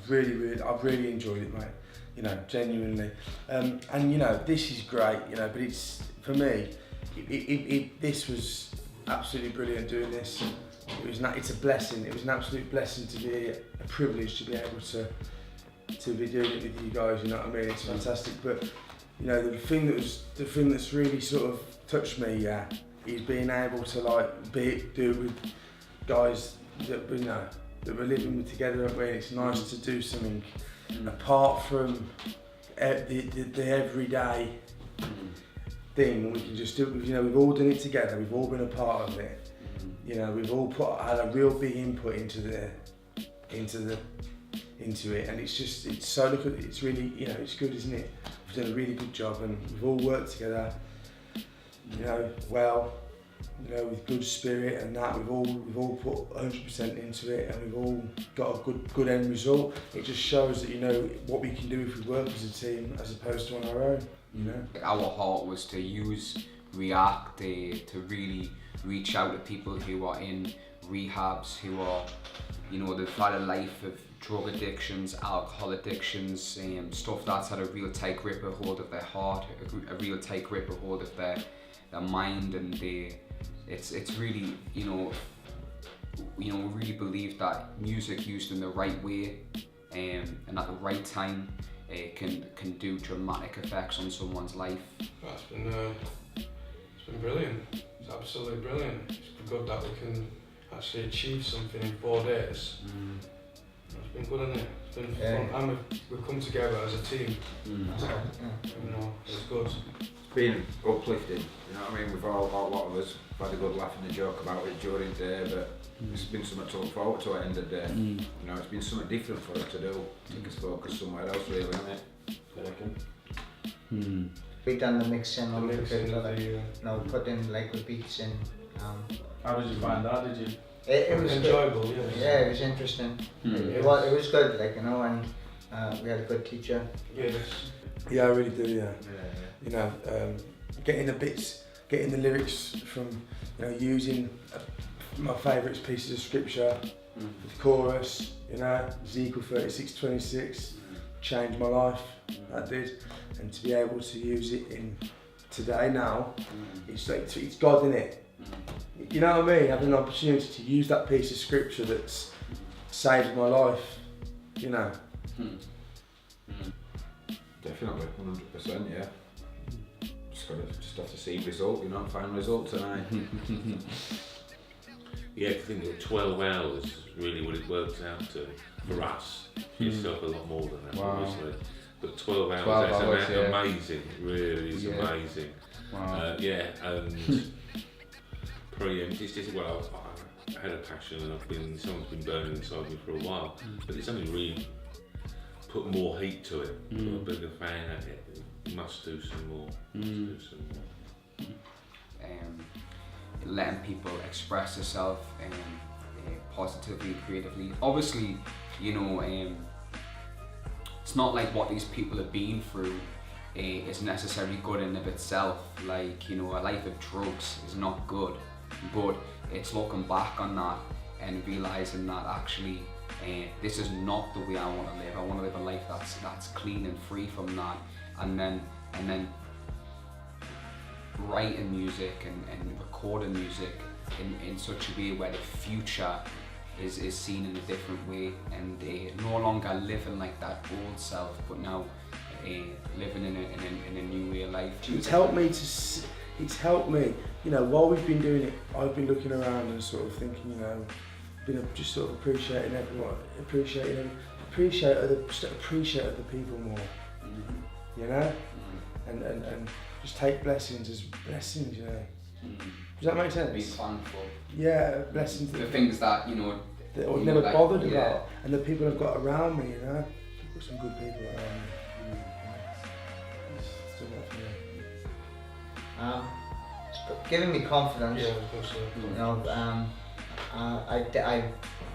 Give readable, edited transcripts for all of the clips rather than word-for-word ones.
I've really enjoyed it, mate. You know, genuinely. And you know, this is great. You know, but it's for me. This was absolutely brilliant doing this. It's a blessing. It was an absolute blessing to be a privilege to be able to be doing it with you guys. You know what I mean? It's fantastic. But you know, the thing that's really sort of touched me, yeah, is being able to like do it with guys that that we're living together. And it's nice to do something apart from the everyday thing. We can just do it. You know, we've all done it together. We've all been a part of it. You know, we've all had a real big input into it, and it's so it's really, you know, it's good, isn't it? We've done a really good job, and we've all worked together. You know, well, you know, with good spirit and that. We've all put 100% into it, and we've all got a good end result. It just shows that, you know, what we can do if we work as a team as opposed to on our own. You know, our heart was to use React to really reach out to people who are in rehabs, who are, you know, they've had a life of drug addictions, alcohol addictions, stuff that's had a real tight grip a hold of their heart, a real tight grip a hold of their mind, and it's really, you know, we really believe that music used in the right way and at the right time can do dramatic effects on someone's life. It's been brilliant. It's absolutely brilliant. It's good that we can actually achieve something in 4 days. It's been good, hasn't it? It's been fun, and we've come together as a team. You know, it's good. It's been uplifting. You know what I mean? We've all, a lot of us, had a good laugh and a joke about it during the day, but it's been something to look forward to at the end of the day. You know, it's been something different for us to do. Take us focus somewhere else, really, isn't it? I reckon. We done the mixing on the computer, put in like the beats in. How did you find that? Did you? It was enjoyable. Good. Yeah, it was interesting. It was good, like, you know, and we had a good teacher. Yeah, I really do. Yeah. You know, getting the lyrics from, you know, using my favourite pieces of scripture, the chorus. You know, Ezekiel 36:26 changed my life. That did. And to be able to use it in today now, it's like, it's God in it. You know what I mean? Having an opportunity to use that piece of scripture that's saved my life, you know. Definitely, 100%, yeah. Just have to see result, you know, final result tonight. Yeah, I think it was 12 hours is really what it works out to for us. Yourself a lot more than that, obviously. But 12 hours, that's amazing, it really is amazing. Wow. And it's just, well, I had a passion and someone's been burning inside me for a while, but it's only really put more heat to it, put a bigger fan at it. You must do some more, Letting people express themselves positively, creatively. Obviously, you know, it's not like what these people have been through is necessarily good in of itself. Like, you know, a life of drugs is not good, but it's looking back on that and realising that actually this is not the way I want to live. I want to live a life that's clean and free from that, and then writing music and recording music in such a way where the future is seen in a different way, and no longer living like that old self, but now living in a new way of life. It's helped me, you know, while we've been doing it, I've been looking around and sort of thinking, you know, just sort of appreciating everyone, appreciate other people more, you know, and just take blessings as blessings, you know. Does that make sense? Be thankful. Yeah, blessings. The things that, you know, that I've never bothered about, and the people I've got around me, you know. I've got some good people around me. It's still not for me. It's giving me confidence. Yeah, of course. You know, I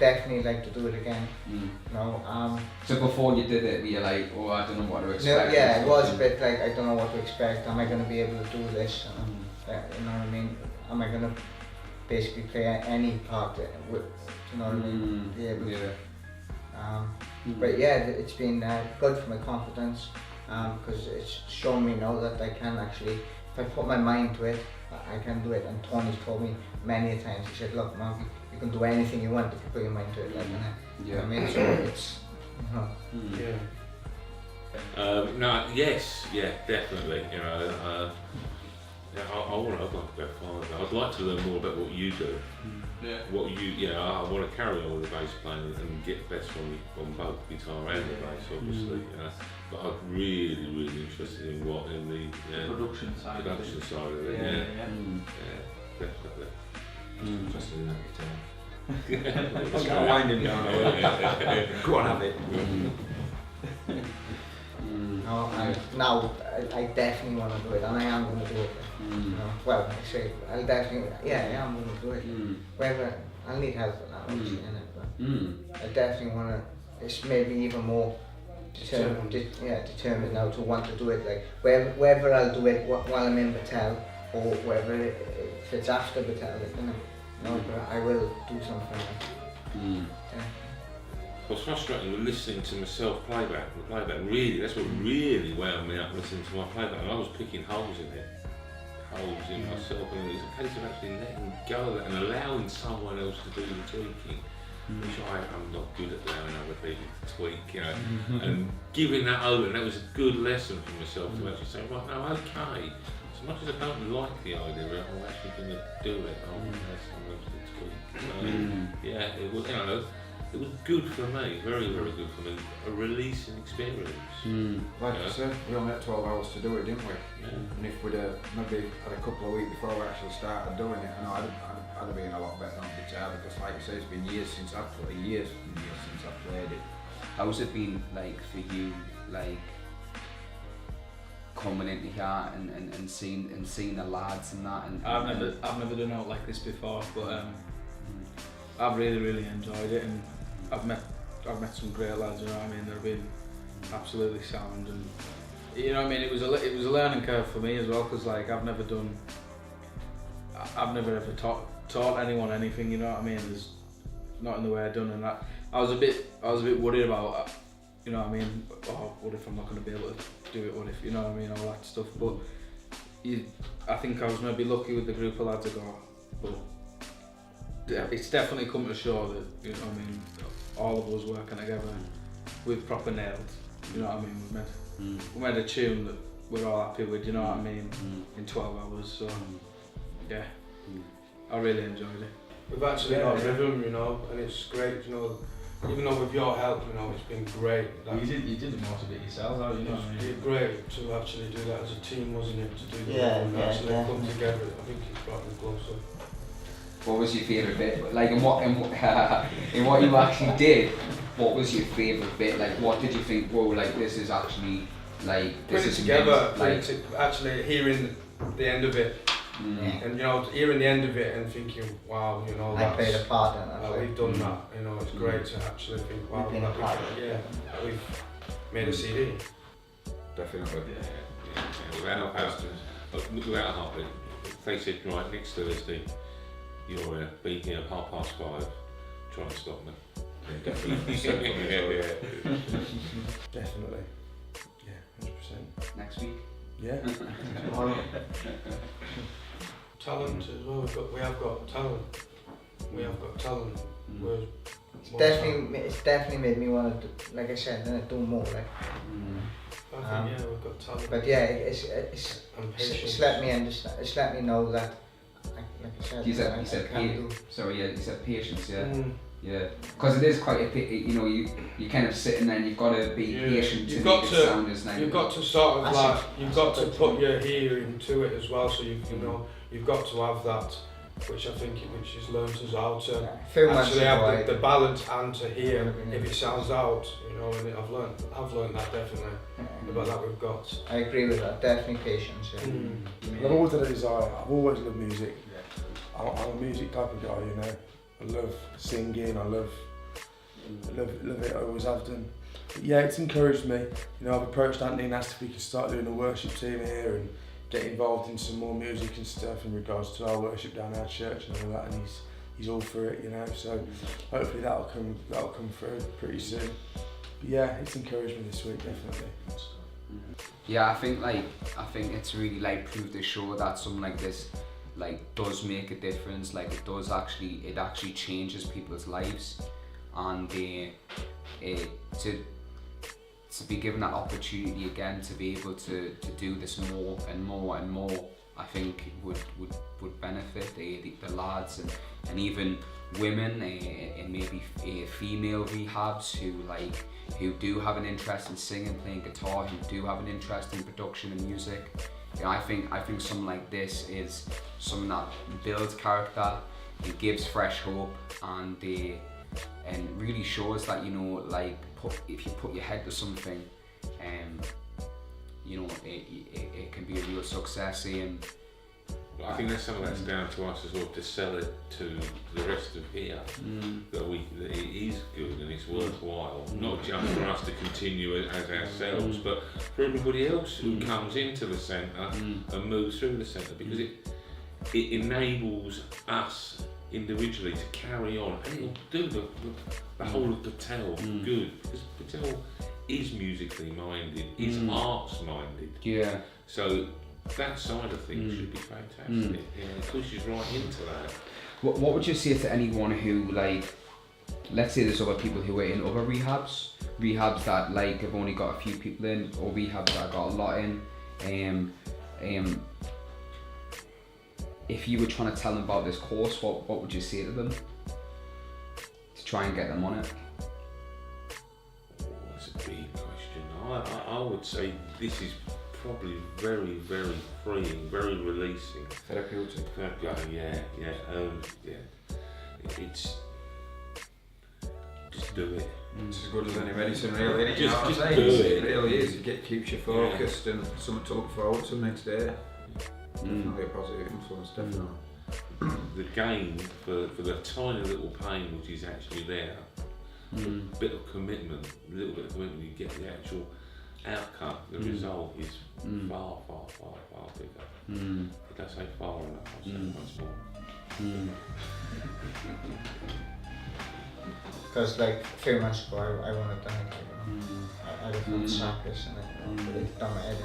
definitely like to do it again. You know, so before you did it, were you like, oh, I don't know what to expect? No, yeah, it was a bit like, I don't know what to expect. Am I going to be able to do this? You know what I mean? Am I going to basically play any part with, you know what I mean? Be able to, But yeah, it's been good for my confidence because it's shown me now that I can actually, if I put my mind to it, I can do it. And Tony's told me many a times, he said, look Mark, you can do anything you want if you put your mind to it. Like, I mean, so it's, no, yes, yeah, definitely. You know, I want to go further. I'd like to learn more about what you do. I want to carry on with the bass playing and get better on both guitar and the bass, obviously. But I'm really interested in the production side of it. Yeah, definitely. Interested in that guitar. I'm going to wind him down. Go on, have it. Now I definitely want to do it, and I am going to do it. You know? Well, I say I'll definitely, I am going to do it. Whether I'll need help with that, obviously, in it, but I definitely want to. It's maybe even more determined now to want to do it. Like whether I'll do it while I'm in Battelle or whether if it's after Battelle, but I will do something. What's frustrating with listening to myself playback, really, that's what really wound me up listening to my playback. And I was picking holes in myself, and it was a case of actually letting go of it and allowing someone else to do the tweaking, which I'm not good at allowing other people to tweak, and giving that over. And that was a good lesson for myself to actually say, right, no, okay, as much as I don't like the idea of it, I'm actually going to do it. I want to have someone else to tweak. It was, it was good for me, very good for me, a releasing experience. Like I said, we only had 12 hours to do it, didn't we? And if we'd maybe had a couple of weeks before we actually started doing it, I'd have been a lot better on guitar, because like I say, it's been years since I've played it. How's it been like for you, like coming into here and seeing the lads and that? And I've never done out like this before, but I've really enjoyed it, and I've met some great lads. You know what I mean? They've been absolutely sound, and you know what I mean. It was a learning curve for me as well, because like I've never ever taught anyone anything. You know what I mean? There's not in the way I've done, and that I was a bit worried about. You know what I mean? Oh, what if I'm not going to be able to do it? What if, you know what I mean? All that stuff. But I think I was maybe lucky with the group of lads I got, but it's definitely come to show that, you know what I mean, all of us working together, we've proper nailed, you know what I mean, we made a tune that we're all happy with, you know what I mean, in 12 hours, so yeah, I really enjoyed it. We've actually got rhythm, you know, and it's great, you know, even though with your help, you know, it's been great. You did most of it yourselves, you know what I mean? It's great to actually do that as a team, wasn't it, to do that and actually come together. I think it's brought me closer. What was your favourite bit? Like in what you actually did, what was your favourite bit? Like what did you think, whoa, like this is actually, like this is together, actually hearing the end of it. And you know, hearing the end of it and thinking, wow, you know, I played a part in that. We've done that, you know, it's great to actually think, wow, that we've made a CD. Definitely. Without a heartbeat. They said, right, next Thursday, you're here, be here 5:30, try and stop me. Definitely. Definitely. Yeah, 100%. Next week? Yeah. Talent as well, we have got talent. It's definitely made me want to, like I said, do more. Like. I think we've got talent. But yeah, it's let me understand. It's let me know that, like I said, you said patience. Yeah, because it is quite a, you know, you kind of sit and then you've got to be patient to make it sound as nice. You've got to sort of like, you've got to put your ear into it as well, so you know, you've got to have that, which I think has learned us how to actually have the balance and to hear if it sounds out, you know, and I've learned that definitely, about that we've got. I agree with that, definitely patience. I've always had a desire, I've always loved music. I'm a music type of guy, you know. I love singing, I love it, I always have done. But yeah, it's encouraged me. You know, I've approached Anthony and asked if we can start doing a worship team here and get involved in some more music and stuff in regards to our worship down our church and all that, and he's all for it, you know, so hopefully that'll come through pretty soon. But yeah, it's encouraged me this week, definitely. Yeah, I think it's really like proved to show that something like this like does make a difference. Like it actually changes people's lives, and to be given that opportunity again to be able to do this more and more and more, I think would benefit the lads and even women and maybe female rehabs who do have an interest in singing, playing guitar, who do have an interest in production and music. You know, I think something like this is something that builds character, it gives fresh hope, and really shows that, you know, like if you put your head to something, you know, it can be a real success. And I think that's some of that's down to us as well, to sell it to the rest of here, that it is good and it's worthwhile, not just for us to continue it as ourselves, but for everybody else who comes into the centre and moves through the centre, because it enables us individually to carry on, and it'll do the whole of Patel good, because Patel is musically minded, is arts minded. yeah. So that side of things should be fantastic. Yeah, it pushes right into that. What would you say to anyone who, like, let's say there's other people who are in other rehabs that like have only got a few people in, or rehabs that got a lot in, if you were trying to tell them about this course, what would you say to them to try and get them on it? That's a big question. I would say this is probably very, very freeing, very releasing. Therapeutic. Yeah. It's just do it. It's as good as any medicine, really. Just do It it. really is. It keeps you focused and something to look forward to the next day. Definitely a positive influence, definitely. The gain for the tiny little pain which is actually there, a bit of commitment, a little bit of commitment, you get the actual outcome, the result is far bigger. If I say far enough, I'll say much more. Because like a few months ago I wanted to think, you know, I lived on Cyprus and it done my head in.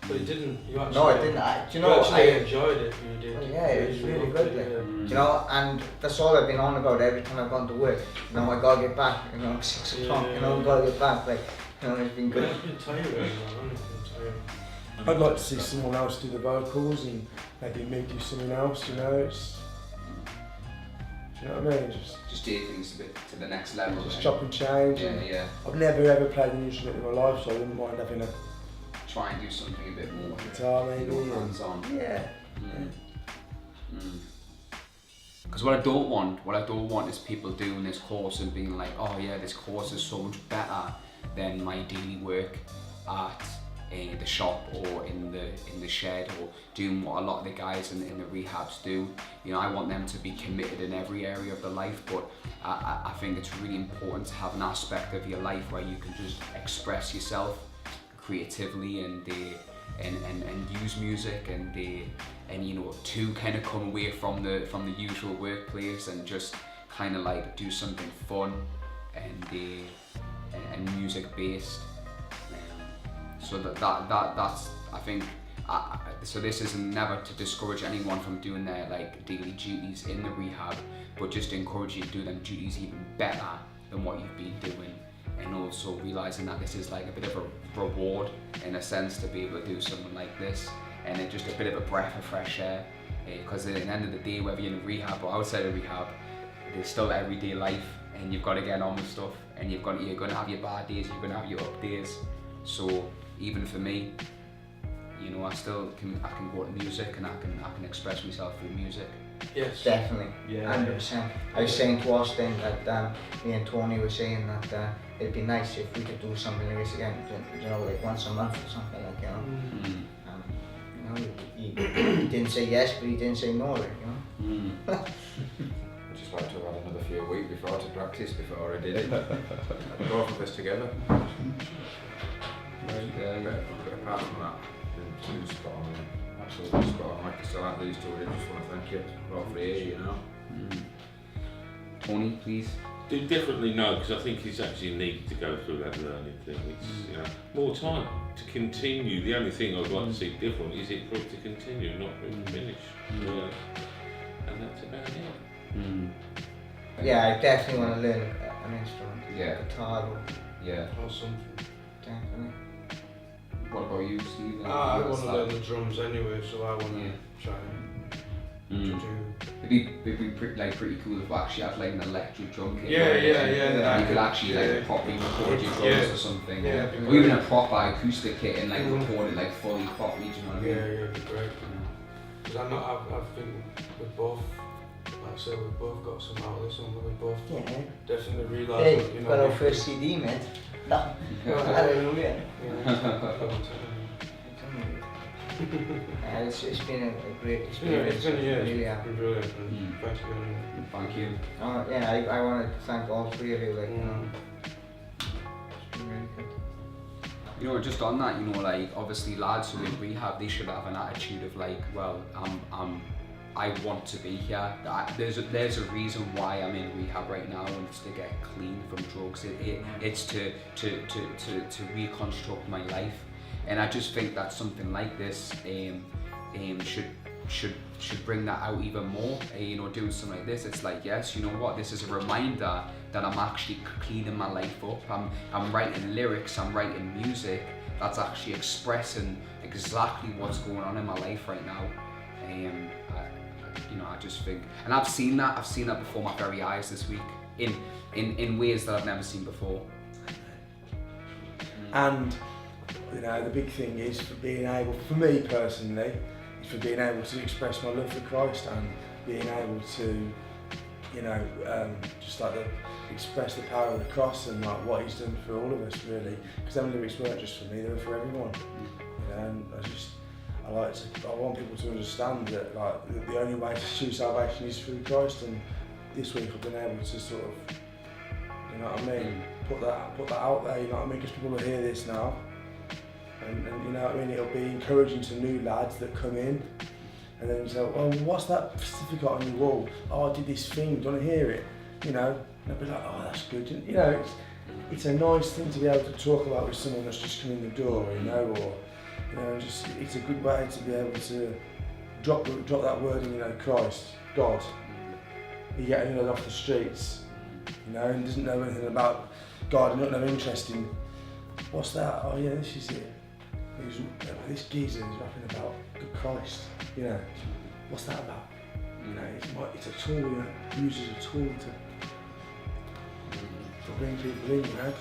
But it didn't. You actually. No, I didn't. Do you know? You actually enjoyed it. You did. Well, yeah, it was really good. Like, do you know, and that's all I've been on about every time I've gone to work. You know, I gotta get back. You know, 6 o'clock. You know, gotta get back. Like, you know, it's been But good. it's been tiring, man. It's been tiring. I'd like to see someone else do the vocals and maybe me do something else, you know. It's, do you know what I mean? Just take things to the next level. Just chop and change. Yeah, And yeah. I've never ever played an instrument in my life, so I wouldn't mind having a Try and do something a bit more guitar maybe. hands on. Yeah. Because what I don't want is people doing this course and being like, oh yeah, this course is so much better than my daily work at the shop or in the shed, or doing what a lot of the guys in the rehabs do. You know, I want them to be committed in every area of their life, but I think it's really important to have an aspect of your life where you can just express yourself creatively and use music and you know, to kind of come away from the usual workplace and just kind of like do something fun and music based. So that's I think. So this isn't never to discourage anyone from doing their like daily duties in the rehab, but just to encourage you to do them duties even better than what you've been doing. And also realising that this is like a bit of a reward in a sense to be able to do something like this, and it's just a bit of a breath of fresh air, because at the end of the day, whether you're in rehab or outside of rehab, there's still everyday life and you've got to get on with stuff, and you're going to have your bad days, you're going to have your up days. So even for me, you know, I can go to music and I can express myself through music. Yes. Definitely. Yeah. 100%. I was saying to Austin that me and Tony were saying that it'd be nice if we could do something like this again, you know, like once a month or something, like, you know. You know, he didn't say yes, but he didn't say no, like, you know. I'd just like to have had another few weeks before to practice before I did it. Both of us together. But apart from that, been spot on, absolutely spot on. Like I still have these two, I just want to thank you for all 3 years, you know. Tony, please. do definitely know, because I think it's actually neat to go through that learning thing. It's you know, more time to continue. The only thing I'd like to see different is it for it to continue, not for it to finish. And that's about it. Yeah, I definitely want to learn an instrument. Yeah. Guitar or Yeah. Or something. definitely. What about you, Steve? I want to learn the drums anyway, so I want to try and do. It'd be pretty cool if we actually had like an electric drum kit. Yeah. You could actually like properly record your drums or something. Yeah. Or even a proper acoustic kit and like record it like fully properly, do you know what I mean? Yeah, it'd be great. Because I think with both, like I said, we've both got some outlets and we both definitely realise Hey, that, you know. got our first CD, mate. No. Hallelujah. It's been a great experience. It's been really it's been brilliant. And thanks for being here. Thank you. I wanted to thank all three of you. Like, you know, it's been really good. You know, just on that, you know, like obviously lads who are in rehab, they should have an attitude of like, well, I want to be here. There's a reason why I'm in rehab right now, and it's to get clean from drugs. It's to reconstruct my life, and I just think that something like this should bring that out even more. You know, doing something like this, it's like, yes, you know what, this is a reminder that I'm actually cleaning my life up. I'm writing lyrics, I'm writing music that's actually expressing exactly what's going on in my life right now. You know, I just think, and I've seen that before my very eyes this week in ways that I've never seen before. And you know, the big thing is for being able, for me personally, is for being able to express my love for Christ and being able to, you know, just like express the power of the cross and like what He's done for all of us, really. Because them lyrics weren't just for me; they were for everyone. You know, and I want people to understand that like the only way to achieve salvation is through Christ. And this week I've been able to sort of, you know what I mean, put that out there. You know what I mean? Because people will hear this now. And you know what I mean, it'll be encouraging to new lads that come in and then say, well, what's that certificate on your wall? Oh, I did this thing, do you want to hear it? You know, and they'll be like, oh, that's good. You know, it's a nice thing to be able to talk about with someone that's just come in the door, you know, or, you know, just, it's a good way to be able to drop that word in, you know, Christ, God. You get anyone off the streets, you know, and doesn't know anything about God and not no interest in, what's that? Oh yeah, this is it. This geezer is rapping about good Christ, you know. What's that about? You know, it's a tool, you know, used as a tool to bring people in, you know.